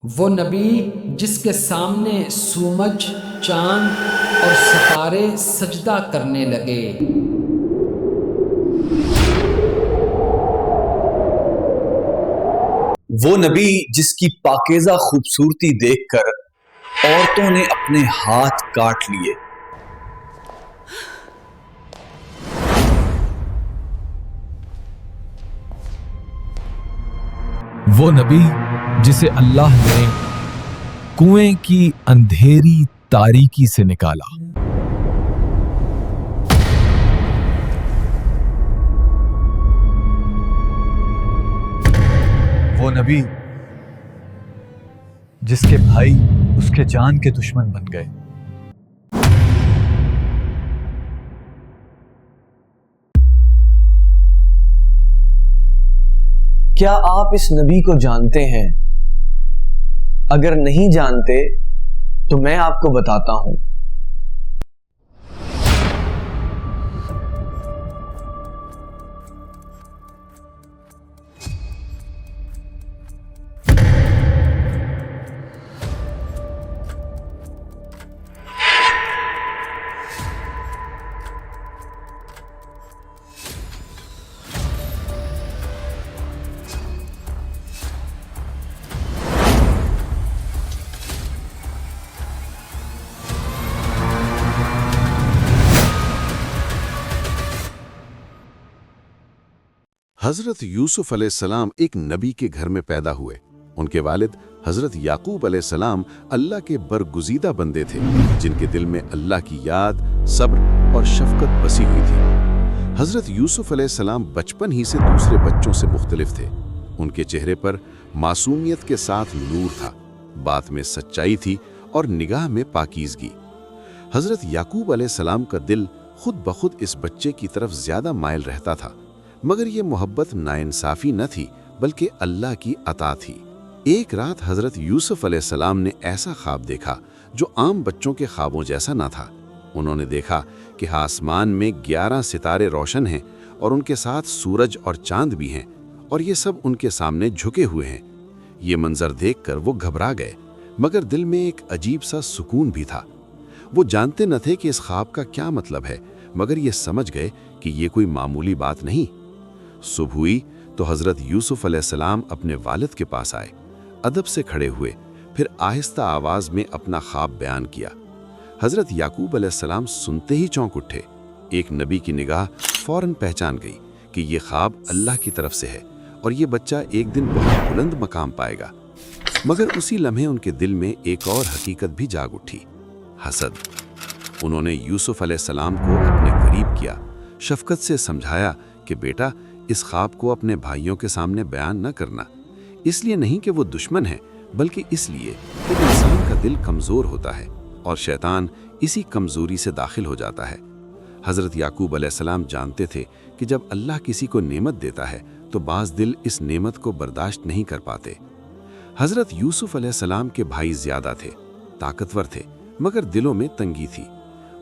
وہ نبی جس کے سامنے سورج، چاند اور ستارے سجدہ کرنے لگے۔ وہ نبی جس کی پاکیزہ خوبصورتی دیکھ کر عورتوں نے اپنے ہاتھ کاٹ لیے۔ وہ نبی جسے اللہ نے کنویں کی اندھیری تاریکی سے نکالا۔ وہ نبی جس کے بھائی اس کے جان کے دشمن بن گئے۔ کیا آپ اس نبی کو جانتے ہیں؟ اگر نہیں جانتے تو میں آپ کو بتاتا ہوں۔ حضرت یوسف علیہ السلام ایک نبی کے گھر میں پیدا ہوئے۔ ان کے والد حضرت یعقوب علیہ السلام اللہ کے برگزیدہ بندے تھے، جن کے دل میں اللہ کی یاد، صبر اور شفقت بسی ہوئی تھی۔ حضرت یوسف علیہ السلام بچپن ہی سے دوسرے بچوں سے مختلف تھے۔ ان کے چہرے پر معصومیت کے ساتھ نور تھا، بات میں سچائی تھی اور نگاہ میں پاکیزگی۔ حضرت یعقوب علیہ السلام کا دل خود بخود اس بچے کی طرف زیادہ مائل رہتا تھا، مگر یہ محبت ناانصافی نہ تھی بلکہ اللہ کی عطا تھی۔ ایک رات حضرت یوسف علیہ السلام نے ایسا خواب دیکھا جو عام بچوں کے خوابوں جیسا نہ تھا۔ انہوں نے دیکھا کہ آسمان میں 11 ستارے روشن ہیں اور ان کے ساتھ سورج اور چاند بھی ہیں، اور یہ سب ان کے سامنے جھکے ہوئے ہیں۔ یہ منظر دیکھ کر وہ گھبرا گئے، مگر دل میں ایک عجیب سا سکون بھی تھا۔ وہ جانتے نہ تھے کہ اس خواب کا کیا مطلب ہے، مگر یہ سمجھ گئے کہ یہ کوئی معمولی بات نہیں۔ صبح ہوئی تو حضرت یوسف علیہ السلام اپنے والد کے پاس آئے، ادب سے کھڑے ہوئے، پھر آہستہ آواز میں اپنا خواب بیان کیا۔ حضرت یعقوب علیہ السلام سنتے ہی چونک اٹھے۔ ایک نبی کی نگاہ فوراً پہچان گئی کہ یہ خواب اللہ کی طرف سے ہے اور یہ بچہ ایک دن بہت بلند مقام پائے گا۔ مگر اسی لمحے ان کے دل میں ایک اور حقیقت بھی جاگ اٹھی، حسد۔ انہوں نے یوسف علیہ السلام کو اپنے قریب کیا، شفقت سے سمجھایا کہ بیٹا، اس خواب کو اپنے بھائیوں کے سامنے بیان نہ کرنا، اس لیے نہیں کہ وہ دشمن ہیں، بلکہ اس لیے کہ انسان کا دل کمزور ہوتا ہے اور شیطان اسی کمزوری سے داخل ہو جاتا ہے۔ حضرت یعقوب علیہ السلام جانتے تھے کہ جب اللہ کسی کو نعمت دیتا ہے تو بعض دل اس نعمت کو برداشت نہیں کر پاتے۔ حضرت یوسف علیہ السلام کے بھائی زیادہ تھے، طاقتور تھے، مگر دلوں میں تنگی تھی۔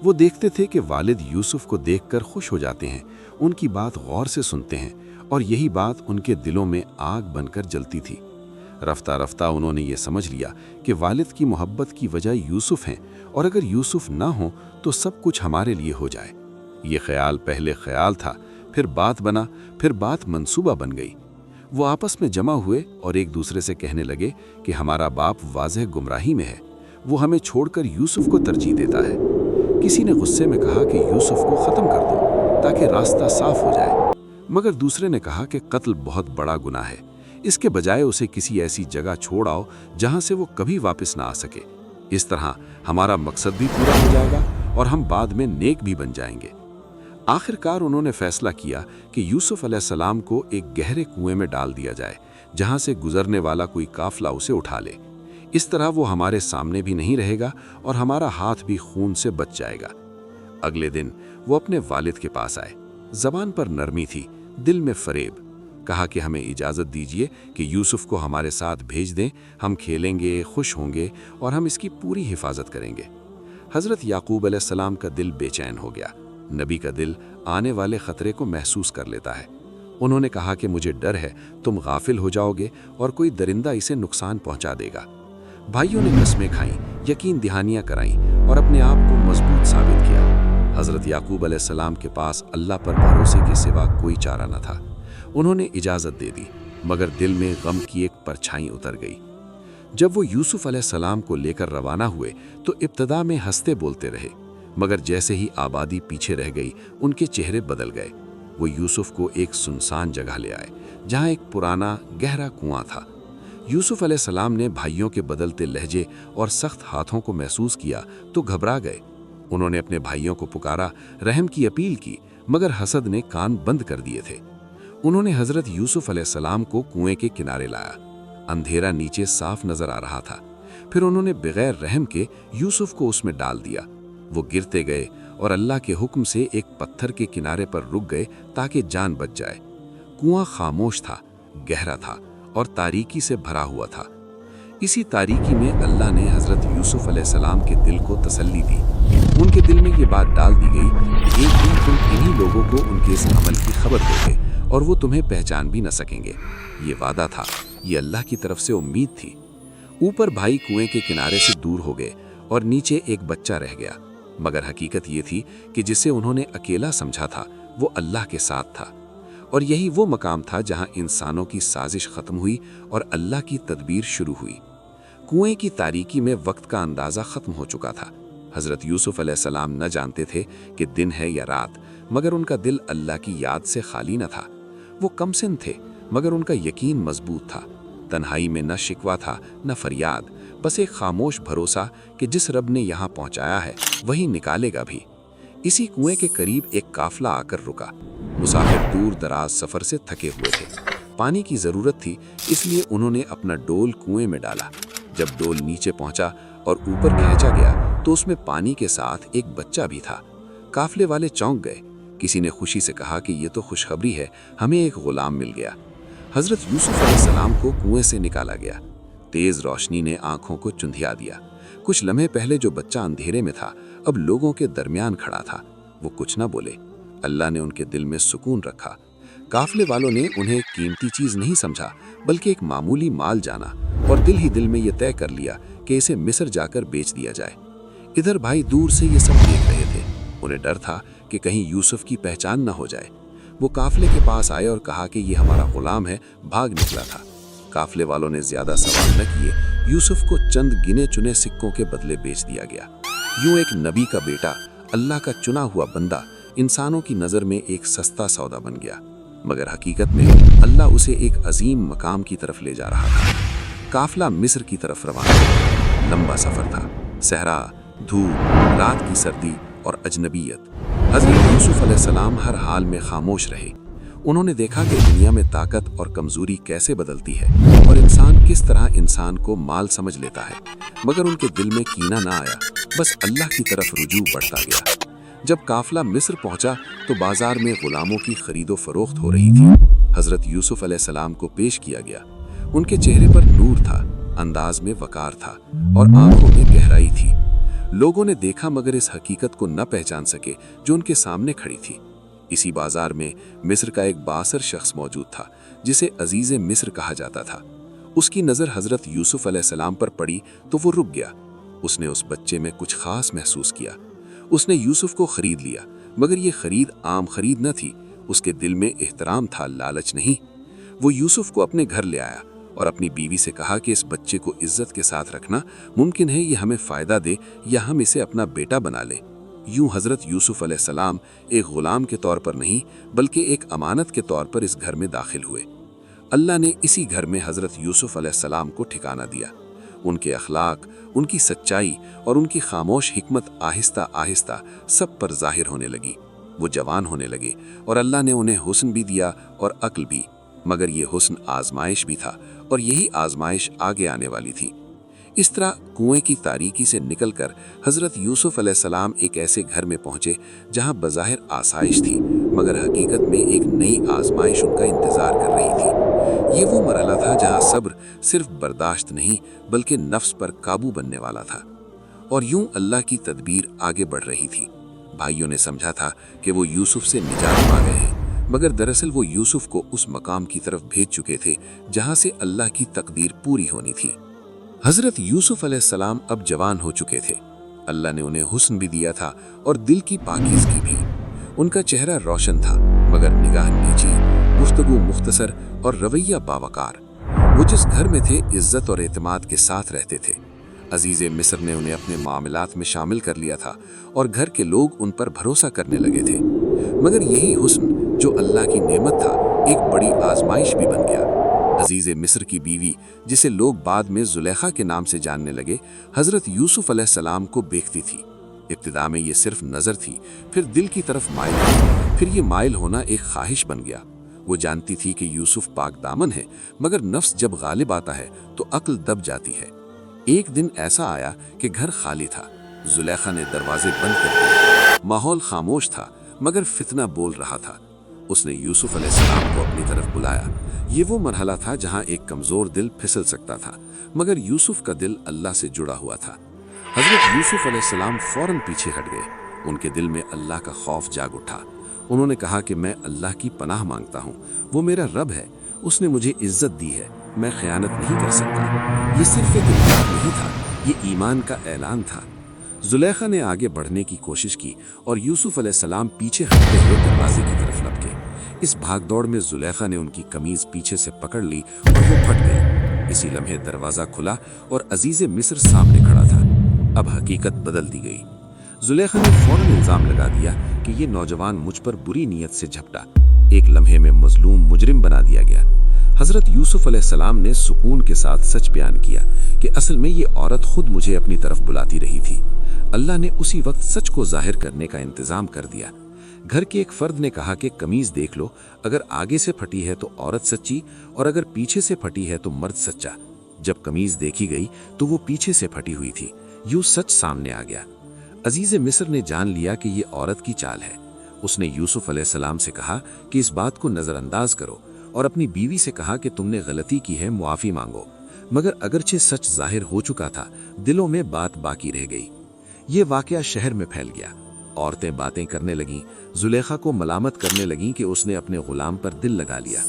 وہ دیکھتے تھے کہ والد یوسف کو دیکھ کر خوش ہو جاتے ہیں، ان کی بات غور سے سنتے ہیں، اور یہی بات ان کے دلوں میں آگ بن کر جلتی تھی۔ رفتہ رفتہ انہوں نے یہ سمجھ لیا کہ والد کی محبت کی وجہ یوسف ہیں، اور اگر یوسف نہ ہوں تو سب کچھ ہمارے لیے ہو جائے۔ یہ خیال پہلے خیال تھا، پھر بات بنا، پھر بات منصوبہ بن گئی۔ وہ آپس میں جمع ہوئے اور ایک دوسرے سے کہنے لگے کہ ہمارا باپ واضح گمراہی میں ہے، وہ ہمیں چھوڑ کر یوسف کو ترجیح دیتا ہے۔ کسی نے غصے میں کہا کہ یوسف کو ختم کر دو تاکہ راستہ صاف ہو جائے، مگر دوسرے نے کہا کہ قتل بہت بڑا گناہ ہے، اس کے بجائے اسے کسی ایسی جگہ چھوڑ آؤ جہاں سے وہ کبھی واپس نہ آ سکے۔ اس طرح ہمارا مقصد بھی پورا ہو جائے گا اور ہم بعد میں نیک بھی بن جائیں گے۔ آخر کار انہوں نے فیصلہ کیا کہ یوسف علیہ السلام کو ایک گہرے کنویں میں ڈال دیا جائے، جہاں سے گزرنے والا کوئی قافلہ اسے اٹھا لے۔ اس طرح وہ ہمارے سامنے بھی نہیں رہے گا اور ہمارا ہاتھ بھی خون سے بچ جائے گا۔ اگلے دن وہ اپنے والد کے پاس آئے، زبان پر نرمی تھی، دل میں فریب۔ کہا کہ ہمیں اجازت دیجیے کہ یوسف کو ہمارے ساتھ بھیج دیں، ہم کھیلیں گے، خوش ہوں گے اور ہم اس کی پوری حفاظت کریں گے۔ حضرت یعقوب علیہ السلام کا دل بے چین ہو گیا۔ نبی کا دل آنے والے خطرے کو محسوس کر لیتا ہے۔ انہوں نے کہا کہ مجھے ڈر ہے تم غافل ہو جاؤ گے اور کوئی درندہ اسے نقصان پہنچا دے گا۔ भाइयों ने कस्में खाईं, यकीन दहानियां कराईं और अपने आप को मजबूत साबित किया। हजरत याकूब अलैहिस्सलाम के पास अल्लाह पर भरोसे के सिवा कोई चारा न था। उन्होंने इजाज़त दे दी, मगर दिल में गम की एक परछाई उतर गई। जब वो यूसुफ अलैहिस्सलाम को लेकर रवाना हुए तो इब्तदा में हंसते बोलते रहे, मगर जैसे ही आबादी पीछे रह गई उनके चेहरे बदल गए। वो यूसुफ को एक सुनसान जगह ले आए जहाँ एक पुराना गहरा कुआं था। यूसुफ अलैहिस्सलाम ने भाइयों के बदलते लहजे और सख्त हाथों को महसूस किया तो घबरा गए। उन्होंने अपने भाइयों को पुकारा, रहम की अपील की, मगर हसद ने कान बंद कर दिए थे। उन्होंने हजरत यूसुफ अलैहिस्सलाम को कुएं के किनारे लाया। अंधेरा नीचे साफ नजर आ रहा था। फिर उन्होंने बगैर रहम के यूसुफ को उसमें डाल दिया। वो गिरते गए और अल्लाह के हुक्म से एक पत्थर के किनारे पर रुक गए ताकि जान बच जाए। कुआं खामोश था, गहरा था और तारीकी से भरा हुआ था। इसी तारीकी में अल्लाह ने हजरत यूसुफ अलैहिस्सलाम के दिल को तसल्ली दी। उनके दिल में ये बात डाल दी गई कि एक दिन तुम इन्हीं लोगों को उनके इस अमल की खबर दोगे और वो तुम्हें पहचान भी न सकेंगे। ये वादा था, ये अल्लाह की तरफ से उम्मीद थी। ऊपर भाई कुएं के किनारे से दूर हो गए और नीचे एक बच्चा रह गया, मगर हकीकत ये थी कि जिसे उन्होंने अकेला समझा था वो अल्लाह के साथ था। और यही वो मकाम था जहां इंसानों की साजिश खत्म हुई और अल्लाह की तदबीर शुरू हुई। कुएं की तारीकी में वक्त का अंदाज़ा ख़त्म हो चुका था। हज़रत यूसुफ अलैहिस्सलाम न जानते थे कि दिन है या रात, मगर उनका दिल अल्लाह की याद से खाली न था। वो कमसिन थे, मगर उनका यकीन मजबूत था। तन्हाई में न शिकवा था न फरियाद, बस एक खामोश भरोसा कि जिस रब ने यहाँ पहुँचाया है वही निकालेगा भी। इसी कुएं के करीब एक काफिला आकर रुका। मुसाफिर दूर दराज सफ़र से थके हुए थे। पानी की ज़रूरत थी, इसलिए उन्होंने अपना डोल कुएं में डाला। जब डोल नीचे पहुंचा और ऊपर खींचा गया तो उसमें पानी के साथ एक बच्चा भी था। काफिले वाले चौंक गए। किसी ने खुशी से कहा कि ये तो खुशखबरी है, हमें एक गुलाम मिल गया। हजरत यूसुफ अलैहिस्सलाम को कुएं से निकाला गया। तेज रोशनी ने आंखों को चुंधिया दिया। कुछ लम्हे पहले जो बच्चा अंधेरे में था अब लोगों के दरमियान खड़ा था। वो कुछ न बोले। अल्लाह ने उनके दिल में सुकून रखा। काफिले वालों ने उन्हें एक कीमती चीज नहीं समझा, बल्कि एक मामूली माल जाना और दिल ही दिल में ये तय कर लिया कि इसे मिस्र जाकर बेच दिया जाए। इधर भाई दूर से ये सब देख रहे थे। उन्हें डर था कि कहीं यूसुफ की पहचान न हो जाए। वो काफिले के पास आए और कहा कि ये हमारा गुलाम है, भाग निकला था। काफिले वालों ने ज्यादा सवाल न किए। यूसुफ को चंद गिने चुने सिक्कों के बदले बेच दिया गया। यूं एक नबी का बेटा, अल्लाह का चुना हुआ बंदा, इंसानों की नज़र में एक सस्ता सौदा बन गया, मगर हकीकत में अल्लाह उसे एक अजीम मकाम की तरफ ले जा रहा था। काफिला मिस्र की तरफ रवाना हुआ। लंबा सफ़र था, सहरा, धूप, रात की सर्दी और अजनबीयत। हज़रत यूसुफ अलैहिस्सलाम हर हाल में खामोश रहे। उन्होंने देखा कि दुनिया में ताकत और कमज़ोरी कैसे बदलती है और इंसान किस तरह इंसान को माल समझ लेता है, मगर उनके दिल में कीना ना आया, बस अल्लाह की तरफ रुजू बढ़ता गया। जब काफिला मिस्र पहुंचा तो बाजार में गुलामों की खरीदो फरोख्त हो रही थी। हजरत यूसुफ अलैहिस्सलाम को पेश किया गया। उनके चेहरे पर नूर था, अंदाज में वकार था और आंखों में गहराई थी। लोगों ने देखा मगर इस हकीकत को न पहचान सके जो उनके सामने खड़ी थी। इसी बाजार में मिस्र का एक बासर शख्स मौजूद था जिसे अजीज़े मिस्र कहा जाता था। उसकी नज़र हजरत यूसुफ अलैहिस्सलाम पर पड़ी तो वो रुक गया। उसने उस बच्चे में कुछ खास महसूस किया। उसने यूसुफ को खरीद लिया, मगर ये खरीद आम खरीद न थी। उसके दिल में एहतराम था, लालच नहीं। वो यूसुफ को अपने घर ले आया और अपनी बीवी से कहा कि इस बच्चे को इज्जत के साथ रखना, मुमकिन है ये हमें फ़ायदा दे या हम इसे अपना बेटा बना लें। यूं हज़रत यूसुफ अलैहिस्सलाम एक ग़ुलाम के तौर पर नहीं बल्कि एक अमानत के तौर पर इस घर में दाखिल हुए। अल्लाह ने इसी घर में हज़रत यूसुफ अलैहिस्सलाम को ठिकाना दिया। उनके अखलाक, उनकी सच्चाई और उनकी खामोश हिकमत आहिस्ता आहिस्ता सब पर जाहिर होने लगी। वो जवान होने लगे और अल्लाह ने उन्हें हुस्न भी दिया और अक्ल भी, मगर ये हुस्न आजमाइश भी था और यही आजमाइश आगे आने वाली थी। इस तरह कुएं की तारीकी से निकलकर हज़रत यूसुफ अलैहिस्सलाम एक ऐसे घर में पहुंचे जहां बज़ाहिर आसाइश थी, मगर हकीकत में एक नई आजमाइश उनका इंतज़ार कर रही थी। ये वो मरहला था जहां सब्र सिर्फ बर्दाश्त नहीं बल्कि नफ्स पर काबू बनने वाला था। और यूं अल्लाह की तदबीर आगे बढ़ रही थी। भाइयों ने समझा था कि वो यूसुफ से निजात पा गए हैं, मगर दरअसल वो यूसुफ को उस मकाम की तरफ भेज चुके थे जहां से अल्लाह की तकदीर पूरी होनी थी। حضرت یوسف علیہ السلام اب جوان ہو چکے تھے۔ اللہ نے انہیں حسن بھی دیا تھا اور دل کی پاکیزگی بھی۔ ان کا چہرہ روشن تھا مگر نگاہ نیچی، گفتگو مختصر اور رویہ باوقار۔ وہ جس گھر میں تھے عزت اور اعتماد کے ساتھ رہتے تھے۔ عزیز مصر نے انہیں اپنے معاملات میں شامل کر لیا تھا اور گھر کے لوگ ان پر بھروسہ کرنے لگے تھے۔ مگر یہی حسن جو اللہ کی نعمت تھا ایک بڑی آزمائش بھی بن گیا۔ عزیز مصر کی بیوی، جسے لوگ بعد میں زلیخا کے نام سے جاننے لگے، حضرت یوسف علیہ السلام کو بیکتی تھی۔ ابتدا میں یہ صرف نظر تھی، پھر دل کی طرف مائل ہوئی، پھر یہ مائل ہونا ایک خواہش بن گیا۔ وہ جانتی تھی کہ یوسف پاک دامن ہے، مگر نفس جب غالب آتا ہے تو عقل دب جاتی ہے۔ ایک دن ایسا آیا کہ گھر خالی تھا، زلیخا نے دروازے بند کر دیے۔ ماحول خاموش تھا مگر فتنہ بول رہا تھا۔ اس نے یوسف علیہ السلام کو اپنی طرف بلایا۔ یہ وہ مرحلہ تھا جہاں ایک کمزور دل پھسل سکتا تھا، مگر یوسف کا دل اللہ سے جڑا ہوا تھا۔ حضرت یوسف علیہ السلام فوراً پیچھے ہٹ گئے۔ ان کے دل میں اللہ کا خوف جاگ اٹھا۔ انہوں نے کہا کہ میں اللہ کی پناہ مانگتا ہوں، وہ میرا رب ہے، اس نے مجھے عزت دی ہے، میں خیانت نہیں کر سکتا۔ یہ صرف ایک الزام نہیں تھا، یہ ایمان کا اعلان تھا۔ زلیخا نے آگے بڑھنے کی کوشش کی اور یوسف علیہ السلام پیچھے ہٹتے ہوئے دروازے کی طرف لپکے۔ اس بھاگ دوڑ میں زلیخا نے ان کی قمیض پیچھے سے پکڑ لی اور وہ پھٹ گئی۔ اسی لمحے دروازہ کھلا اور عزیز مصر سامنے کھڑا تھا۔ اب حقیقت بدل دی گئی۔ زلیخا نے فوراً الزام لگا دیا کہ یہ نوجوان مجھ پر بری نیت سے جھپٹا، ایک لمحے میں مظلوم مجرم بنا دیا گیا۔ حضرت یوسف علیہ السلام نے سکون کے ساتھ سچ بیان کیا کہ اصل میں یہ عورت خود مجھے اپنی طرف بلاتی رہی تھی۔ اللہ نے اسی وقت سچ کو ظاہر کرنے کا انتظام کر دیا۔ گھر کے ایک فرد نے کہا کہ قمیض دیکھ لو، اگر آگے سے پھٹی ہے تو عورت سچی اور اگر پیچھے سے پھٹی ہے تو مرد سچا۔ جب قمیض دیکھی گئی تو وہ پیچھے سے پھٹی ہوئی تھی۔ یوں سچ سامنے آ گیا۔ عزیز مصر نے جان لیا کہ یہ عورت کی چال ہے۔ اس نے یوسف علیہ السلام سے کہا کہ اس بات کو نظر انداز کرو اور اپنی بیوی سے کہا کہ تم نے غلطی کی ہے، معافی مانگو۔ مگر اگرچہ سچ ظاہر ہو چکا تھا، دلوں میں بات باقی رہ گئی۔ یہ واقعہ شہر میں پھیل گیا۔ عورتیں باتیں کرنے لگیں، زلیخا کو ملامت کرنے لگیں کہ اس نے اپنے غلام پر دل لگا لیا۔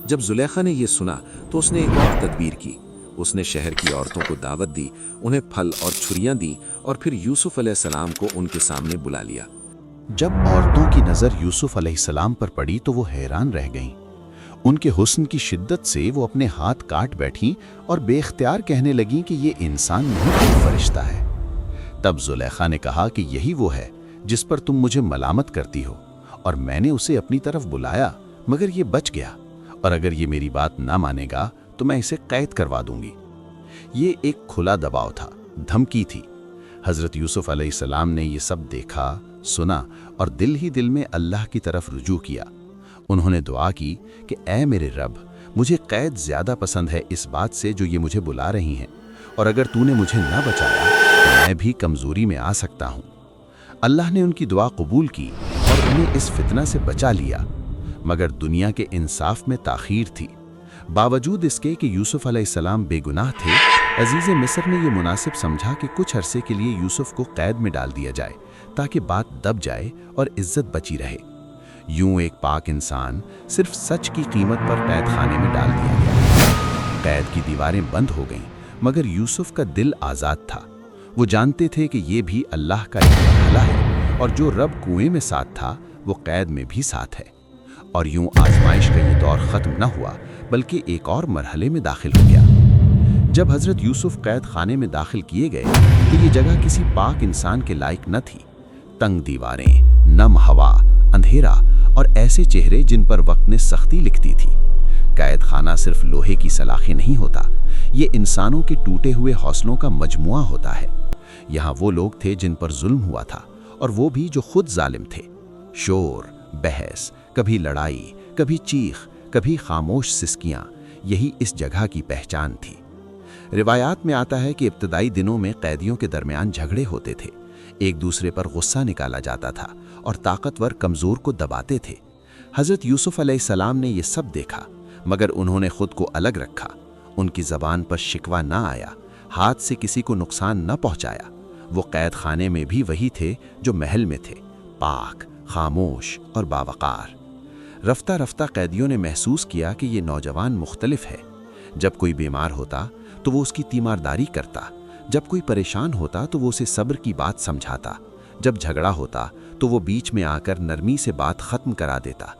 جب زلیخا نے یہ سنا تو اس نے ایک اور تدبیر کی۔ اس نے شہر کی عورتوں کو دعوت دی، انہیں پھل اور چھریاں دیں اور پھر یوسف علیہ السلام کو ان کے سامنے بلا لیا۔ جب عورتوں کی نظر یوسف علیہ السلام پر پڑی تو وہ حیران رہ گئیں۔ ان کے حسن کی شدت سے وہ اپنے ہاتھ کاٹ بیٹھیں اور بے اختیار کہنے لگیں کہ یہ انسان نہیں کوئی فرشتہ ہے۔ تب زلیخا نے کہا کہ یہی وہ ہے جس پر تم مجھے ملامت کرتی ہو، اور میں نے اسے اپنی طرف بلایا مگر یہ بچ گیا، اور اگر یہ میری بات نہ مانے گا تو میں اسے قید کروا دوں گی۔ یہ ایک کھلا دباؤ تھا، دھمکی تھی۔ حضرت یوسف علیہ السلام نے یہ سب دیکھا، سنا اور دل ہی دل میں اللہ کی طرف رجوع کیا۔ انہوں نے دعا کی کہ اے میرے رب، مجھے قید زیادہ پسند ہے اس بات سے جو یہ مجھے بلا رہی ہیں، اور اگر تو نے مجھے نہ بچایا تو میں بھی کمزوری میں آ سکتا ہوں۔ اللہ نے ان کی دعا قبول کی اور انہیں اس فتنہ سے بچا لیا، مگر دنیا کے انصاف میں تاخیر تھی۔ باوجود اس کے کہ یوسف علیہ السلام بے گناہ تھے، عزیز مصر نے یہ مناسب سمجھا کہ کچھ عرصے کے لیے یوسف کو قید میں ڈال دیا جائے تاکہ بات دب جائے اور عزت بچی رہے۔ یوں ایک پاک انسان صرف سچ کی قیمت پر قید خانے میں ڈال دیا گیا۔ قید کی دیواریں بند ہو گئیں، مگر یوسف کا دل آزاد تھا۔ وہ جانتے تھے کہ یہ بھی اللہ کا ایک مرحلہ ہے، اور جو رب کنویں میں ساتھ تھا وہ قید میں بھی ساتھ ہے۔ اور یوں آزمائش کا یہ دور ختم نہ ہوا بلکہ ایک اور مرحلے میں داخل ہو گیا۔ جب حضرت یوسف قید خانے میں داخل کیے گئے تو یہ جگہ کسی پاک انسان کے لائق نہ تھی۔ تنگ دیواریں، نم ہوا، اندھیرا اور ایسے چہرے جن پر وقت نے سختی لکھتی تھی۔ قید خانہ صرف لوہے کی سلاخیں نہیں ہوتا، یہ انسانوں کے ٹوٹے ہوئے حوصلوں کا مجموعہ ہوتا ہے۔ یہاں وہ لوگ تھے جن پر ظلم ہوا تھا، اور وہ بھی جو خود ظالم تھے۔ شور، بحث، کبھی لڑائی، کبھی چیخ، کبھی خاموش سسکیاں، یہی اس جگہ کی پہچان تھی۔ روایات میں آتا ہے کہ ابتدائی دنوں میں قیدیوں کے درمیان جھگڑے ہوتے تھے، ایک دوسرے پر غصہ نکالا جاتا تھا اور طاقتور کمزور کو دباتے تھے۔ حضرت یوسف علیہ السلام نے یہ سب دیکھا، مگر انہوں نے خود کو الگ رکھا۔ ان کی زبان پر شکوہ نہ آیا، ہاتھ سے کسی کو نقصان نہ پہنچایا۔ وہ قید خانے میں بھی وہی تھے جو محل میں تھے، پاک، خاموش اور باوقار۔ رفتہ رفتہ قیدیوں نے محسوس کیا کہ یہ نوجوان مختلف ہے۔ جب کوئی بیمار ہوتا तो वो उसकी तीमारदारी करता, जब कोई परेशान होता तो वो उसे सब्र की बात समझाता, जब झगड़ा होता तो वो बीच में आकर नरमी से बात खत्म करा देता।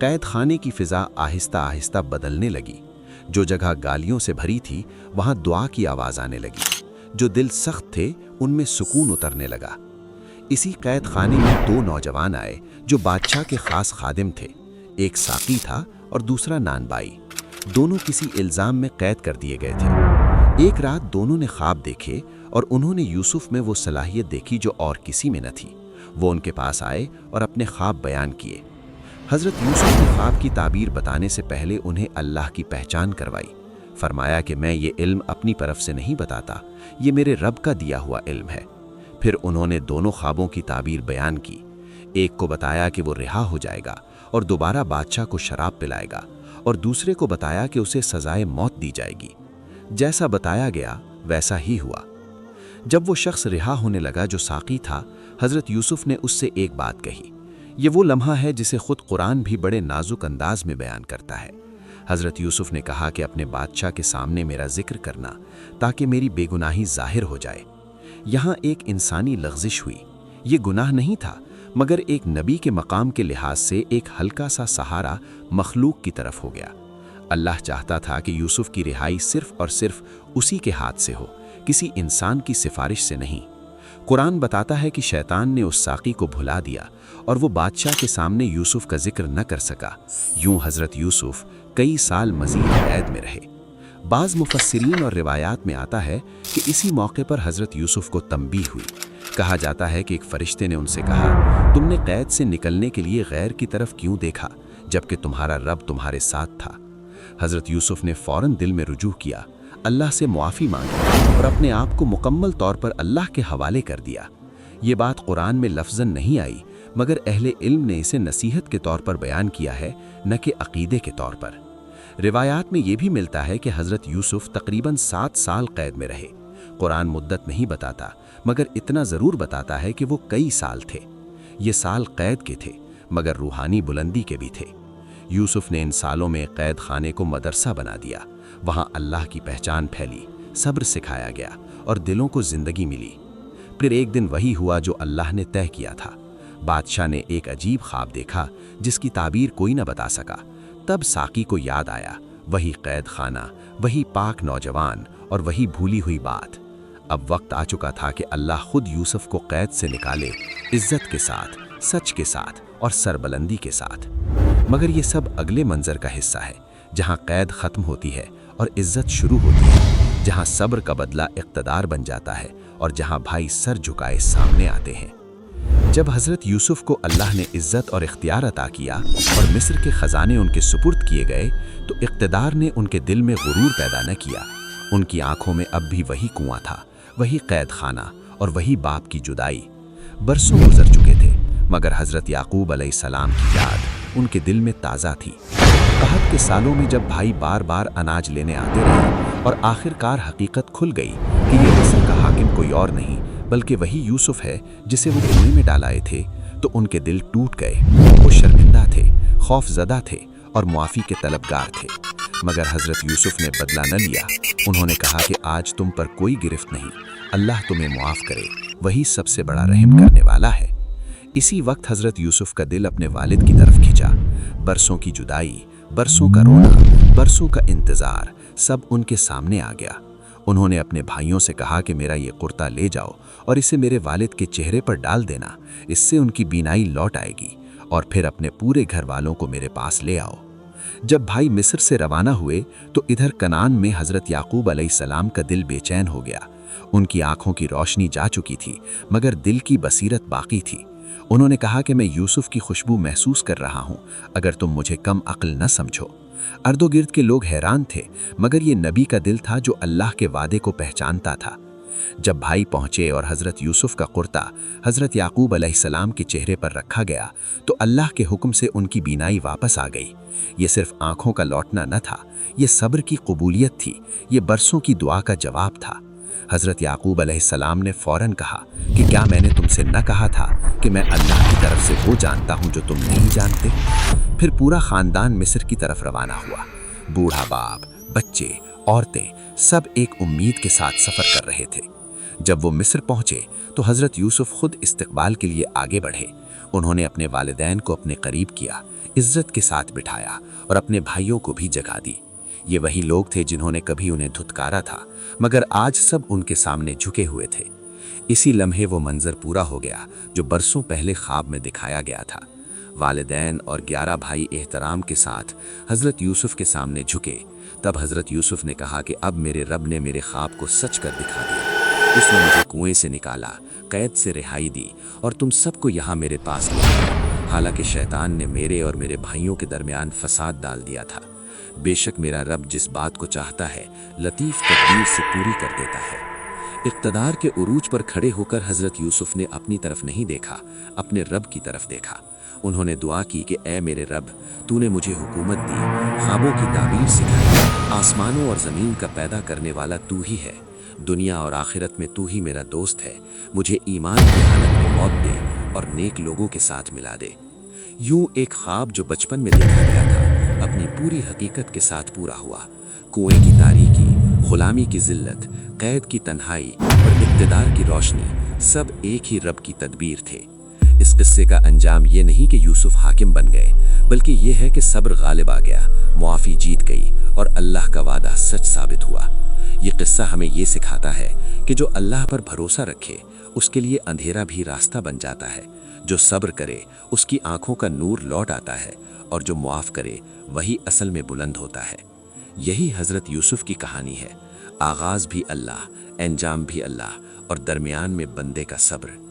कैद खाने की फिजा आहिस्ता आहिस्ता बदलने लगी। जो जगह गालियों से भरी थी वहां दुआ की आवाज आने लगी। जो दिल सख्त थे उनमें सुकून उतरने लगा। इसी कैद खाने में 2 नौजवान आए जो बादशाह के खास खादिम थे। एक साकी था और दूसरा नानबाई। दोनों किसी इल्जाम में कैद कर दिए गए थे। एक रात दोनों ने ख्वाब देखे और उन्होंने यूसुफ में वो सलाहियत देखी जो और किसी में न थी। वो उनके पास आए और अपने ख्वाब बयान किए। हज़रत यूसुफ ने ख्वाब की ताबीर बताने से पहले उन्हें अल्लाह की पहचान करवाई। फरमाया कि मैं ये इल्म अपनी तरफ से नहीं बताता, ये मेरे रब का दिया हुआ इल्म है। फिर उन्होंने दोनों ख्वाबों की ताबीर बयान की। एक को बताया कि वो रिहा हो जाएगा और दोबारा बादशाह को शराब पिलाएगा, और दूसरे को बताया कि उसे सजाए मौत दी जाएगी। जैसा बताया गया वैसा ही हुआ। जब वो शख्स रिहा होने लगा जो साकी था, हज़रत यूसुफ ने उससे एक बात कही। ये वो लम्हा है जिसे खुद कुरान भी बड़े नाजुक अंदाज में बयान करता है। हज़रत यूसुफ ने कहा कि अपने बादशाह के सामने मेरा जिक्र करना ताकि मेरी बेगुनाही जाहिर हो जाए। यहाँ एक इंसानी लग़ज़िश हुई। ये गुनाह नहीं था, मगर एक नबी के मकाम के लिहाज से एक हल्का सा सहारा मखलूक की तरफ हो गया। अल्लाह चाहता था कि यूसुफ की रिहाई सिर्फ और सिर्फ उसी के हाथ से हो, किसी इंसान की सिफारिश से नहीं। कुरान बताता है कि शैतान ने उस साकी को भुला दिया और वो बादशाह के सामने यूसुफ का जिक्र न कर सका। यूं हज़रत यूसुफ कई साल मज़ीद कैद में रहे। बाज़ मुफस्सिरीन और रिवायात में आता है कि इसी मौके पर हज़रत यूसुफ को तंबीह हुई। कहा जाता है कि एक फरिश्ते ने उनसे कहा, तुमने कैद से निकलने के लिए गैर की तरफ क्यों देखा जबकि तुम्हारा रब तुम्हारे साथ था। हज़रत यूसुफ ने फ़ौरन दिल में रुजू किया, अल्लाह से मुआफ़ी मांगी और अपने आप को मुकम्मल तौर पर अल्लाह के हवाले कर दिया। ये बात कुरान में लफ्ज़न नहीं आई, मगर अहले इल्म ने इसे नसीहत के तौर पर बयान किया है, न कि अक़ीदे के तौर पर। रिवायात में ये भी मिलता है कि हज़रत यूसुफ तकरीबन 7 साल कैद में रहे। कुरान मुद्दत नहीं बताता, मगर इतना ज़रूर बताता है कि वो कई साल थे। ये साल कैद के थे, मगर रूहानी बुलंदी के भी थे। यूसुफ ने इन सालों में कैद खाने को मदरसा बना दिया। वहाँ अल्लाह की पहचान फैली, सब्र सिखाया गया और दिलों को ज़िंदगी मिली। फिर एक दिन वही हुआ जो अल्लाह ने तय किया था। बादशाह ने एक अजीब ख्वाब देखा जिसकी ताबीर कोई न बता सका। तब साकी को याद आया, वही कैद खाना, वही पाक नौजवान और वही भूली हुई बात। अब वक्त आ चुका था कि अल्लाह खुद यूसुफ को कैद से निकाले, इज्जत के साथ, सच के साथ और सरबलंदी के साथ। मगर ये सब अगले मंजर का हिस्सा है, जहाँ कैद ख़त्म होती है और इज्जत शुरू होती है, जहाँ सब्र का बदला इक़्तिदार बन जाता है और जहाँ भाई सर झुकाए सामने आते हैं। जब हज़रत यूसुफ को अल्लाह ने इज्जत और इख्तियार अता किया और मिस्र के ख़जाने उनके सुपुर्द किए गए, तो इक़्तिदार ने उनके दिल में गुरूर पैदा न किया। उनकी आंखों में अब भी वही कुआं था, वही कैद खाना और वही बाप की जुदाई। बरसों गुजर चुके थे, मगर हज़रत याकूब अलैहिस्सलाम की याद उनके दिल में ताज़ा थी। कहत के सालों में जब भाई बार बार अनाज लेने आते रहे और आखिरकार हकीकत खुल गई कि ये मिस्र का हाकिम कोई और नहीं बल्कि वही यूसुफ है जिसे वो कुएं में डालाए थे, तो उनके दिल टूट गए। वो शर्मिंदा थे, खौफजदा थे और मुआफ़ी के तलबगार थे। मगर हज़रत यूसुफ ने बदला न लिया। उन्होंने कहा कि आज तुम पर कोई गिरफ्त नहीं, अल्लाह तुम्हें मुआफ़ करे, वही सबसे बड़ा रहम करने वाला है। इसी वक्त हज़रत यूसुफ का दिल अपने वालिद की तरफ खिंचा। बरसों की जुदाई, बरसों का रोना, बरसों का इंतज़ार सब उनके सामने आ गया। उन्होंने अपने भाइयों से कहा कि मेरा ये कुर्ता ले जाओ और इसे मेरे वालिद के चेहरे पर डाल देना, इससे उनकी बीनाई लौट आएगी, और फिर अपने पूरे घर वालों को मेरे पास ले आओ। जब भाई मिस्र से रवाना हुए तो इधर कनान में हज़रत याकूब अलैहिस्सलाम का दिल बेचैन हो गया। उनकी आंखों की रोशनी जा चुकी थी, मगर दिल की बसीरत बाकी थी। उन्होंने कहा कि मैं यूसुफ की खुशबू महसूस कर रहा हूँ, अगर तुम मुझे कम अक्ल न समझो। अर्दोगिर्द के लोग हैरान थे, मगर ये नबी का दिल था जो अल्लाह के वादे को पहचानता था। जब भाई पहुँचे और हज़रत यूसुफ का कुर्ता हज़रत याकूब अलैहिस्सलाम के चेहरे पर रखा गया, तो अल्लाह के हुक्म से उनकी बीनाई वापस आ गई। ये सिर्फ आँखों का लौटना न था, ये सब्र की कबूलियत थी, ये बरसों की दुआ का जवाब था। हज़रत याकूब अलैहिस्सलाम ने फ़ौरन कहा कि क्या मैंने तुमसे न कहा था कि मैं अल्लाह की तरफ से वो जानता हूँ जो तुम नहीं जानते। फिर पूरा ख़ानदान मिस्र की तरफ रवाना हुआ। बूढ़ा बाप, बच्चे, औरतें सब एक उम्मीद के साथ सफर कर रहे थे। जब वो मिस्र पहुंचे तो हजरत यूसुफ खुद इस्तकबाल के लिए आगे बढ़े। उन्होंने अपने वालिदैन को अपने करीब किया, इज्जत के साथ बिठाया और अपने भाइयों को भी जगा दी। ये वही लोग थे जिन्होंने कभी उन्हें धुतकारा था, मगर आज सब उनके सामने झुके हुए थे। इसी लम्हे वो मंजर पूरा हो गया जो बरसों पहले ख्वाब में दिखाया गया था। वालिदैन और 11 भाई एहतराम के साथ हजरत यूसुफ के सामने झुके। तब हजरत यूसुफ ने कहा कि अब मेरे रब ने मेरे ख्वाब को सच कर दिखा दिया। उसने मुझे कुएं से निकाला, कैद से रिहाई दी और तुम सबको यहाँ मेरे पास लाया। हालांकि शैतान ने मेरे और मेरे भाइयों के दरमियान फसाद डाल दिया था। बेशक मेरा रब जिस बात को चाहता है लतीफ तदबीर से पूरी कर देता है। इक़्तिदार के उरूज पर खड़े होकर हजरत यूसुफ ने अपनी तरफ नहीं देखा, अपने रब की तरफ देखा। उन्होंने दुआ की कि ऐ मेरे रब, तूने मुझे हुकूमत दी, ख्वाबों की ताबीर सिखाई, आसमानों और ज़मीन का पैदा करने वाला तू ही है। दुनिया और आखिरत में तू ही मेरा दोस्त है। मुझे ईमान की हालत में मौत दे और नेक लोगों के साथ मिला दे। यूं एक ख्वाब जो बचपन में देखा गया था अपनी पूरी हकीकत के साथ पूरा हुआ। कुएं की तारीकी, गुलामी की जिल्लत, कैद की तन्हाई और इक़्तिदार की रोशनी सब एक ही रब की तदबीर थे। इस किस्से का अंजाम ये नहीं कि यूसुफ हाकिम बन गए, बल्कि ये है कि सब्र गालिब आ गया, मुआफ़ी जीत गई और अल्लाह का वादा सच साबित हुआ। ये किस्सा हमें ये सिखाता है कि जो अल्लाह पर भरोसा रखे उसके लिए अंधेरा भी रास्ता बन जाता है। जो सब्र करे उसकी आंखों का नूर लौट आता है और जो मुआफ़ करे वही असल में बुलंद होता है। यही हज़रत यूसुफ की कहानी है। आगाज़ भी अल्लाह, अंजाम भी अल्लाह और दरमियान में बंदे का सब्र।